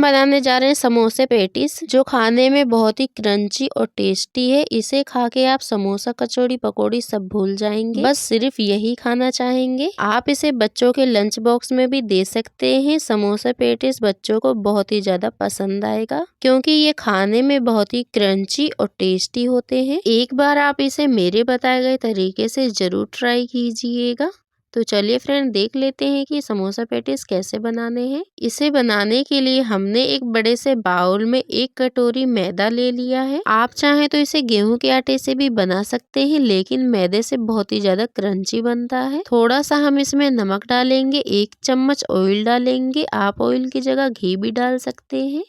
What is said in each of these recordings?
बनाने जा रहे हैं समोसे पेटीज, जो खाने में बहुत ही क्रंची और टेस्टी है। इसे खा के आप समोसा, कचौड़ी, पकौड़ी सब भूल जाएंगे, बस सिर्फ यही खाना चाहेंगे। आप इसे बच्चों के लंच बॉक्स में भी दे सकते हैं। समोसा पेटीज बच्चों को बहुत ही ज्यादा पसंद आएगा, क्योंकि ये खाने में बहुत ही क्रंची और टेस्टी होते हैं। एक बार आप इसे मेरे बताए गए तरीके से जरूर ट्राई कीजिएगा। तो चलिए फ्रेंड, देख लेते हैं कि समोसा पैटीज कैसे बनाने हैं। इसे बनाने के लिए हमने एक बड़े से बाउल में 1 कटोरी मैदा ले लिया है। आप चाहें तो इसे गेहूं के आटे से भी बना सकते हैं, लेकिन मैदे से बहुत ही ज्यादा क्रंची बनता है। थोड़ा सा हम इसमें नमक डालेंगे, 1 चम्मच ऑयल डालेंगे। आप ऑयल की जगह घी भी डाल सकते हैं।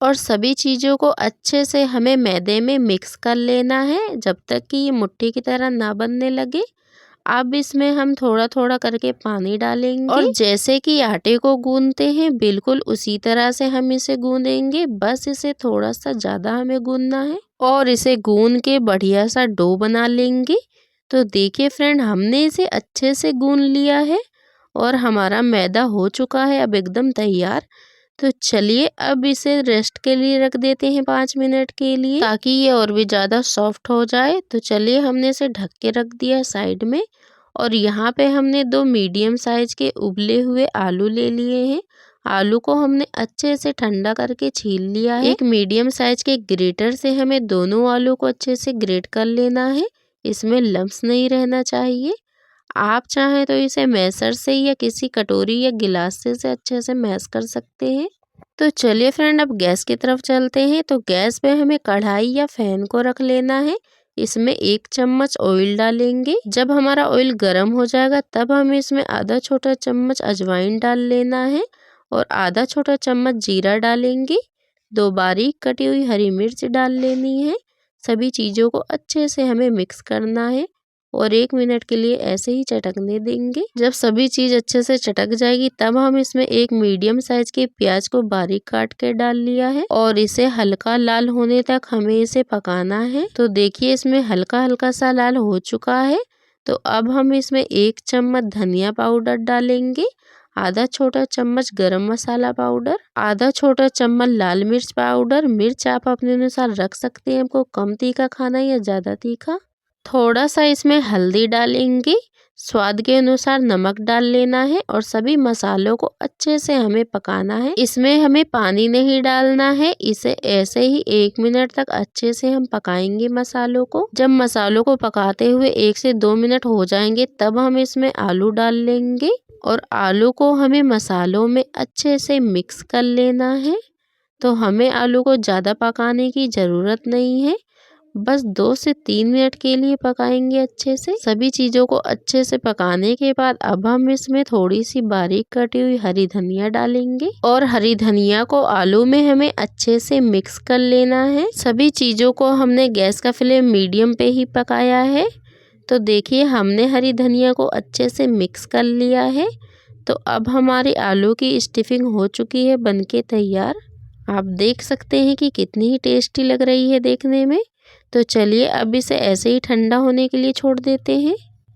और सभी चीजों को अच्छे से हमें मैदे में मिक्स कर लेना है, जब तक कि ये मुट्ठी की तरह ना बनने लगे। अब इसमें हम थोड़ा थोड़ा करके पानी डालेंगे और जैसे कि आटे को गूंदते हैं बिल्कुल उसी तरह से हम इसे गूंदेंगे। बस इसे थोड़ा सा ज्यादा हमें गूंदना है और इसे गूंद के बढ़िया सा डो बना लेंगे। तो देखिए फ्रेंड, हमने इसे अच्छे से गूंद लिया है और हमारा मैदा हो चुका है अब एकदम तैयार। तो चलिए अब इसे रेस्ट के लिए रख देते हैं 5 मिनट के लिए, ताकि ये और भी ज़्यादा सॉफ्ट हो जाए। तो चलिए हमने इसे ढक के रख दिया साइड में। और यहाँ पे हमने 2 मीडियम साइज के उबले हुए आलू ले लिए हैं। आलू को हमने अच्छे से ठंडा करके छील लिया है। एक मीडियम साइज के ग्रेटर से हमें दोनों आलू को अच्छे से ग्रेट कर लेना है। इसमें लम्स नहीं रहना चाहिए। आप चाहें तो इसे मैशर से या किसी कटोरी या गिलास से अच्छे से मैश कर सकते हैं। तो चलिए फ्रेंड, अब गैस की तरफ चलते हैं। तो गैस पे हमें कढ़ाई या फैन को रख लेना है। इसमें 1 चम्मच ऑयल डालेंगे। जब हमारा ऑयल गर्म हो जाएगा तब हम इसमें आधा छोटा चम्मच अजवाइन डाल लेना है और आधा छोटा चम्मच जीरा डालेंगे। 2 बारीक कटी हुई हरी मिर्च डाल लेनी है। सभी चीज़ों को अच्छे से हमें मिक्स करना है और 1 मिनट के लिए ऐसे ही चटकने देंगे। जब सभी चीज अच्छे से चटक जाएगी तब हम इसमें एक मीडियम साइज के प्याज को बारीक काट के डाल लिया है और इसे हल्का लाल होने तक हमें इसे पकाना है। तो देखिए इसमें हल्का हल्का सा लाल हो चुका है। तो अब हम इसमें 1 चम्मच धनिया पाउडर डालेंगे, आधा छोटा चम्मच गरम मसाला पाउडर, आधा छोटा चम्मच लाल मिर्च पाउडर। मिर्च आप अपने अनुसार रख सकते हैं, आपको कम तीखा खाना या ज्यादा तीखा। थोड़ा सा इसमें हल्दी डालेंगे, स्वाद के अनुसार नमक डाल लेना है और सभी मसालों को अच्छे से हमें पकाना है। इसमें हमें पानी नहीं डालना है। इसे ऐसे ही 1 मिनट तक अच्छे से हम पकाएंगे मसालों को। जब मसालों को पकाते हुए 1 से 2 मिनट हो जाएंगे तब हम इसमें आलू डाल लेंगे और आलू को हमें मसालों में अच्छे से मिक्स कर लेना है। तो हमें आलू को ज़्यादा पकाने की ज़रूरत नहीं है, बस 2 से 3 मिनट के लिए पकाएंगे अच्छे से। सभी चीज़ों को अच्छे से पकाने के बाद अब हम इसमें थोड़ी सी बारीक कटी हुई हरी धनिया डालेंगे और हरी धनिया को आलू में हमें अच्छे से मिक्स कर लेना है। सभी चीज़ों को हमने गैस का फ्लेम मीडियम पे ही पकाया है। तो देखिए हमने हरी धनिया को अच्छे से मिक्स कर लिया है। तो अब हमारी आलू की स्टफिंग हो चुकी है बनके तैयार। आप देख सकते हैं कि कितनी ही टेस्टी लग रही है देखने में। तो चलिए अब इसे ऐसे ही ठंडा होने के लिए छोड़ देते हैं।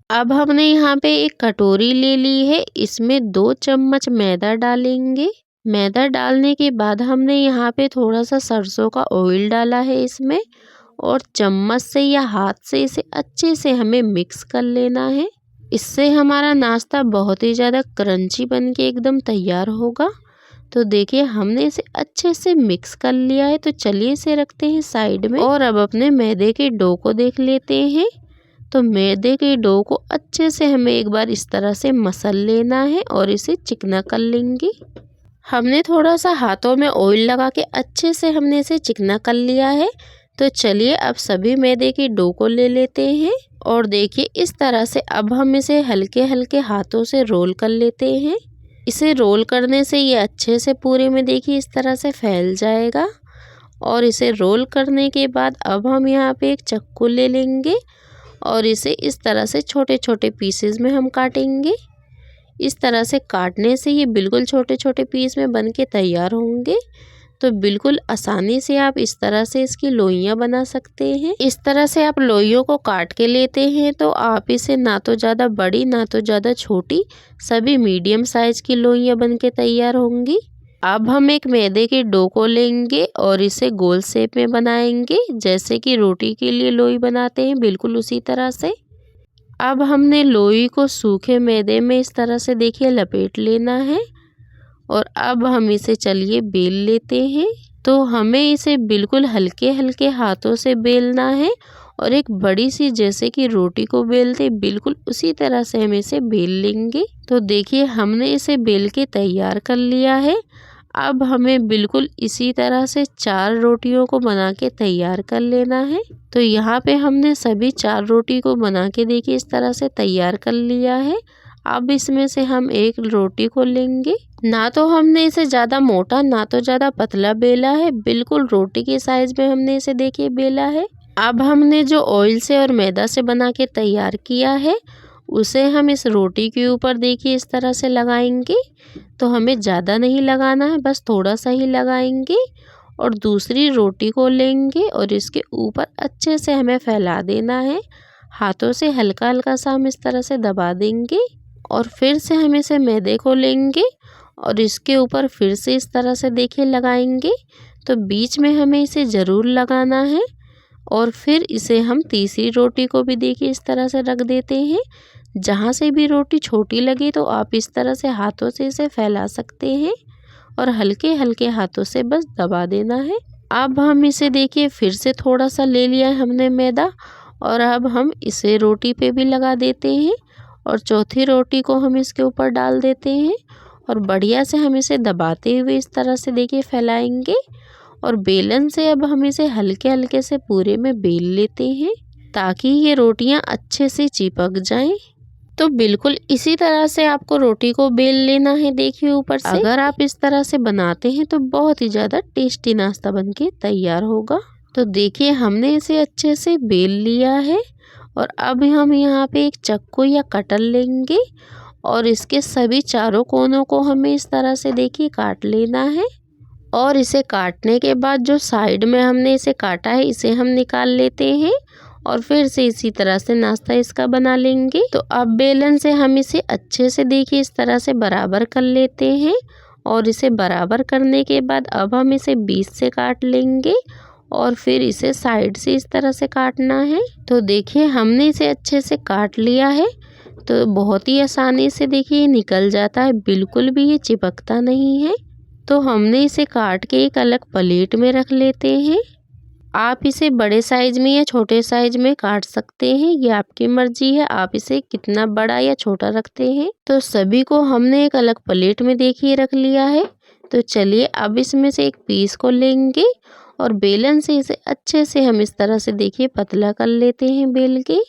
अब हमने यहाँ पे एक कटोरी ले ली है, इसमें 2 चम्मच मैदा डालेंगे। मैदा डालने के बाद हमने यहाँ पे थोड़ा सा सरसों का ऑयल डाला है इसमें, और चम्मच से या हाथ से इसे अच्छे से हमें मिक्स कर लेना है। इससे हमारा नाश्ता बहुत ही ज़्यादा क्रंची बन के एकदम तैयार होगा। तो देखिए हमने इसे अच्छे से मिक्स कर लिया है। तो चलिए इसे रखते हैं साइड में और अब अपने मैदे के डो को देख लेते हैं। तो मैदे के डो को अच्छे से हमें एक बार इस तरह से मसल लेना है और इसे चिकना कर लेंगे। हमने थोड़ा सा हाथों में ऑयल लगा के अच्छे से हमने इसे चिकना कर लिया है। तो चलिए अब सभी मैदे के डो को ले लेते हैं और देखिए इस तरह से अब हम इसे हल्के हल्के हाथों से रोल कर लेते हैं। इसे रोल करने से ये अच्छे से पूरे में देखिए इस तरह से फैल जाएगा। और इसे रोल करने के बाद अब हम यहाँ पे एक चाकू ले लेंगे और इसे इस तरह से छोटे छोटे पीसेस में हम काटेंगे। इस तरह से काटने से ये बिल्कुल छोटे छोटे पीस में बन के तैयार होंगे। तो बिल्कुल आसानी से आप इस तरह से इसकी लोइयां बना सकते हैं। इस तरह से आप लोइयों को काट के लेते हैं तो आप इसे ना तो ज़्यादा बड़ी ना तो ज़्यादा छोटी, सभी मीडियम साइज की लोइयां बन के तैयार होंगी। अब हम एक मैदे के डो को लेंगे और इसे गोल शेप में बनाएंगे, जैसे कि रोटी के लिए लोई बनाते हैं, बिल्कुल उसी तरह से। अब हमने लोई को सूखे मैदे में इस तरह से देखिए लपेट लेना है और अब हम इसे चलिए बेल लेते हैं। तो हमें इसे बिल्कुल हल्के हल्के हाथों से बेलना है और एक बड़ी सी जैसे कि रोटी को बेलते बिल्कुल उसी तरह से हम इसे बेल लेंगे। तो देखिए हमने इसे बेल के तैयार कर लिया है। अब हमें बिल्कुल इसी तरह से 4 रोटियों को बना के तैयार कर लेना है। तो यहाँ पे हमने सभी 4 रोटी को बना के देखिए इस तरह से तैयार कर लिया है। अब इसमें से हम एक रोटी को लेंगे। ना तो हमने इसे ज़्यादा मोटा ना तो ज़्यादा पतला बेला है, बिल्कुल रोटी के साइज में हमने इसे देखिए बेला है। अब हमने जो ऑयल से और मैदा से बना के तैयार किया है उसे हम इस रोटी के ऊपर देखिए इस तरह से लगाएंगे। तो हमें ज़्यादा नहीं लगाना है, बस थोड़ा सा ही लगाएंगे और दूसरी रोटी को लेंगे और इसके ऊपर अच्छे से हमें फैला देना है। हाथों से हल्का हल्का सा हम इस तरह से दबा देंगे और फिर से हम इसे मैदे को लेंगे और इसके ऊपर फिर से इस तरह से देखिए लगाएंगे। तो बीच में हमें इसे ज़रूर लगाना है और फिर इसे हम तीसरी रोटी को भी देखिए इस तरह से रख देते हैं। जहाँ से भी रोटी छोटी लगे तो आप इस तरह से हाथों से इसे फैला सकते हैं और हल्के हल्के हाथों से बस दबा देना है। अब हम इसे देखिए फिर से थोड़ा सा ले लिया है हमने मैदा और अब हम इसे रोटी पे भी लगा देते हैं और चौथी रोटी को हम इसके ऊपर डाल देते हैं और बढ़िया से हम इसे दबाते हुए इस तरह से देखिए फैलाएंगे और बेलन से अब हम इसे हल्के हल्के से पूरे में बेल लेते हैं ताकि ये रोटियां अच्छे से चिपक जाएं। तो बिल्कुल इसी तरह से आपको रोटी को बेल लेना है देखिए ऊपर से। अगर आप इस तरह से बनाते हैं तो बहुत ही ज़्यादा टेस्टी नाश्ता बनके तैयार होगा। तो देखिए हमने इसे अच्छे से बेल लिया है और अब हम यहाँ पे एक चाकू या कटर लेंगे और इसके सभी चारों कोनों को हमें इस तरह से देखिए काट लेना है और इसे काटने के बाद जो साइड में हमने इसे काटा है इसे हम निकाल लेते हैं और फिर से इसी तरह से नाश्ता इसका बना लेंगे। तो अब बेलन से हम इसे अच्छे से देखिए इस तरह से बराबर कर लेते हैं और इसे बराबर करने के बाद अब हम इसे बीच से काट लेंगे और फिर इसे साइड से इस तरह से काटना है। तो देखिए हमने इसे अच्छे से काट लिया है। तो बहुत ही आसानी से देखिए निकल जाता है, बिल्कुल भी ये चिपकता नहीं है। तो हमने इसे काट के एक अलग प्लेट में रख लेते हैं। आप इसे बड़े साइज में या छोटे साइज में काट सकते हैं, ये आपकी मर्जी है आप इसे कितना बड़ा या छोटा रखते हैं। तो सभी को हमने एक अलग प्लेट में देखिए रख लिया है। तो चलिए अब इसमें से एक पीस को लेंगे और बेलन से इसे अच्छे से हम इस तरह से देखिए पतला कर लेते हैं बेल के।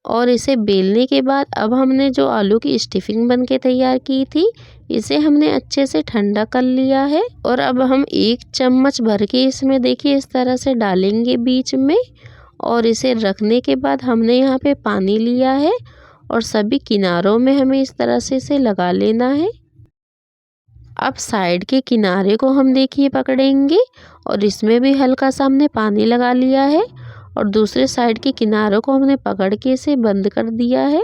और इसे बेलने के बाद अब हमने जो आलू की स्टफिंग बन के तैयार की थी इसे हमने अच्छे से ठंडा कर लिया है और अब हम 1 चम्मच भर के इसमें देखिए इस तरह से डालेंगे बीच में और इसे रखने के बाद हमने यहाँ पे पानी लिया है और सभी किनारों में हमें इस तरह से इसे लगा लेना है। अब साइड के किनारे को हम देखिए पकड़ेंगे और इसमें भी हल्का सा हमने पानी लगा लिया है और दूसरे साइड के किनारों को हमने पकड़ के इसे बंद कर दिया है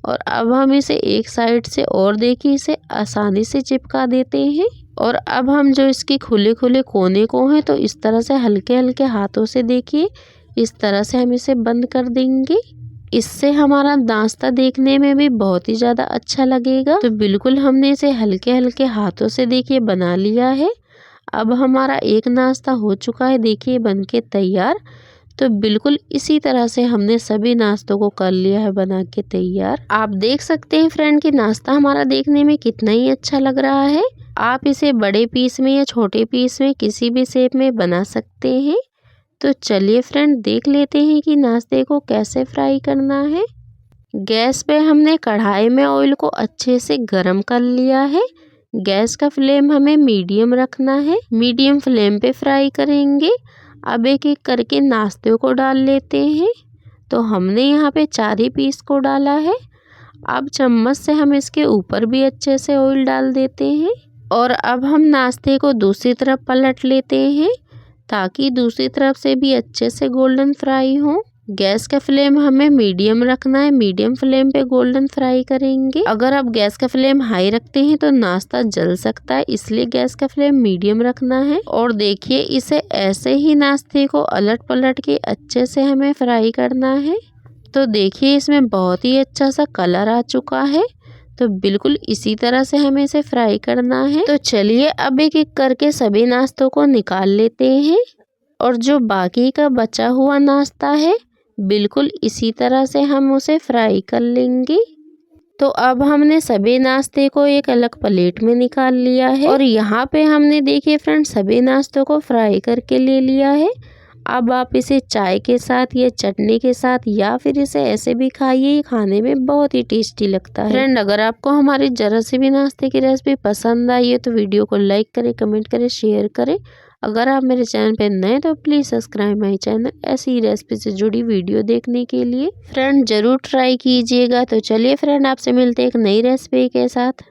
और अब हम इसे एक साइड से और देखिए इसे आसानी से चिपका देते हैं। और अब हम जो इसके खुले खुले कोने को हैं तो इस तरह से हल्के हल्के हाथों से देखिए इस तरह से हम इसे बंद कर देंगे। इससे हमारा नाश्ता देखने में भी बहुत ही ज़्यादा अच्छा लगेगा। तो बिल्कुल हमने इसे हल्के हल्के हाथों से देखिए बना लिया है। अब हमारा एक नाश्ता हो चुका है देखिए बन के तैयार। तो बिल्कुल इसी तरह से हमने सभी नाश्तों को कर लिया है बना के तैयार। आप देख सकते हैं फ्रेंड कि नाश्ता हमारा देखने में कितना ही अच्छा लग रहा है। आप इसे बड़े पीस में या छोटे पीस में किसी भी शेप में बना सकते हैं। तो चलिए फ्रेंड देख लेते हैं कि नाश्ते को कैसे फ्राई करना है। गैस पे हमने कढ़ाई में ऑयल को अच्छे से गर्म कर लिया है। गैस का फ्लेम हमें मीडियम रखना है, मीडियम फ्लेम पे फ्राई करेंगे। अब एक एक करके नाश्ते को डाल लेते हैं। तो हमने यहाँ पे 4 ही पीस को डाला है। अब चम्मच से हम इसके ऊपर भी अच्छे से ऑयल डाल देते हैं और अब हम नाश्ते को दूसरी तरफ पलट लेते हैं ताकि दूसरी तरफ से भी अच्छे से गोल्डन फ्राई हो। गैस का फ्लेम हमें मीडियम रखना है। मीडियम फ्लेम पे गोल्डन फ्राई करेंगे। अगर आप गैस का फ्लेम हाई रखते हैं तो नाश्ता जल सकता है, इसलिए गैस का फ्लेम मीडियम रखना है। और देखिए इसे ऐसे ही नाश्ते को अलट पलट के अच्छे से हमें फ्राई करना है। तो देखिए इसमें बहुत ही अच्छा सा कलर आ चुका है। तो बिल्कुल इसी तरह से हमें इसे फ्राई करना है। तो चलिए अब एक एक करके सभी नाश्तों को निकाल लेते हैं। और जो बाकी का बचा हुआ नाश्ता है बिल्कुल इसी तरह से हम उसे फ्राई कर लेंगे। तो अब हमने सभी नाश्ते को एक अलग प्लेट में निकाल लिया है। और यहाँ पे हमने देखिए फ्रेंड्स सभी नाश्तों को फ्राई करके ले लिया है। अब आप इसे चाय के साथ या चटनी के साथ या फिर इसे ऐसे भी खाइए, ये खाने में बहुत ही टेस्टी लगता है। फ्रेंड अगर आपको हमारी जरा सी भी नाश्ते की रेसिपी पसंद आई है तो वीडियो को लाइक करें, कमेंट करें, शेयर करें। अगर आप मेरे चैनल पे नए तो प्लीज़ सब्सक्राइब माई चैनल ऐसी ही रेसिपी से जुड़ी वीडियो देखने के लिए। फ्रेंड ज़रूर ट्राई कीजिएगा। तो चलिए फ्रेंड आपसे मिलते हैं एक नई रेसिपी के साथ।